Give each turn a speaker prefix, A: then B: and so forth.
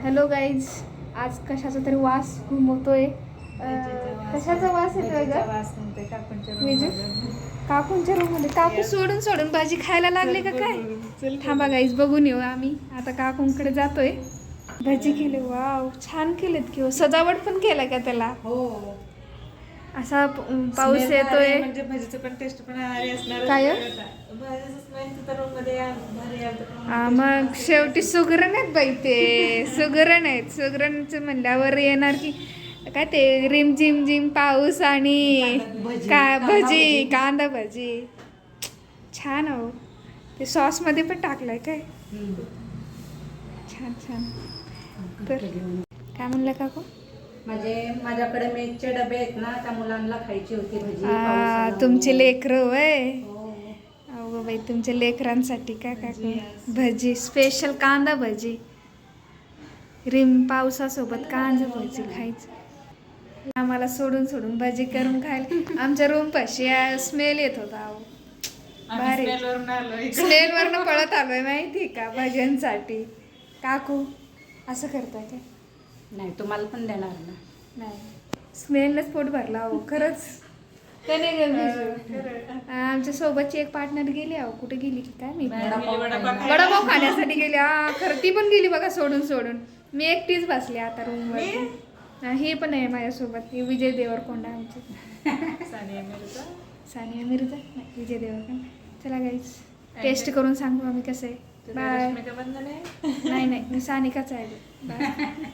A: Hello guys, आज कशाचा तरी वास घुमवतोय. कशाचा वास येतोय ग? काकूंच्या रूम मध्ये. काकू सोडून सोडून भाजी खायला लागले का काय? थांबा गाईज, बघून येऊ आम्ही. आता काकूंकडे जातोय. भाजी केले, वाव छान केलेत की. सजावट पण केलाय का त्याला?
B: हो.
A: असा पाऊस येतोय
B: म्हणजे भाजीचं पण टेस्ट पण भारी असणार.
A: काय?
B: भाजीचं स्मेल तर रूम मध्ये भारी
A: मग शेवटी सुगरण आहेत बाई, ते सुगरण आहेत. सुगरणचं म्हणल्यावर येणार की काय ते रिम झिम झिम पाऊस आणि भजी, कांदा भजी. छान हो. ते सॉस मध्ये पण टाकलंय काय? छान छान. तर काय म्हणलं काकू?
B: माझ्याकडे मेसचे डबे आहेत ना, त्या मुलांना खायची होती भाजी.
A: तुमचे लेकरं वय. अगो बाई, तुमच्या लेकरांसाठी काय काय भजी, स्पेशल कांदा भजी, रिम पावसासोबत कांदा भजी खायचं. आम्हाला सोडून सोडून भजी करून खायला. आमच्या रूम पाशी स्मेल येत होता. अहो भारी. स्मेल वरनं पळत आलोय माहिती का भज्यांसाठी. काकू असं करताय काय?
B: नाही, तुम्हाला पण देणार ना.
A: नाही, स्मेलच पोट भरला. अहो खरंच. आमच्या सोबतची एक पार्टनर गेली. अहो कुठे गेली की काय मी, वडापाव खाण्यासाठी गेली. खरं ती पण गेली बघा सोडून सोडून. मी एकटीच बसले आता रूम वर. हे पण आहे माझ्यासोबत, हे विजय देवरकोंडा आमचे. सानिया मिर्झा नाही, विजय देवरकोंडा. चला गाईस, टेस्ट करून सांगू आम्ही कसं आहे. बाय. नाही नाही, मी सानिकाच आहे. बाय.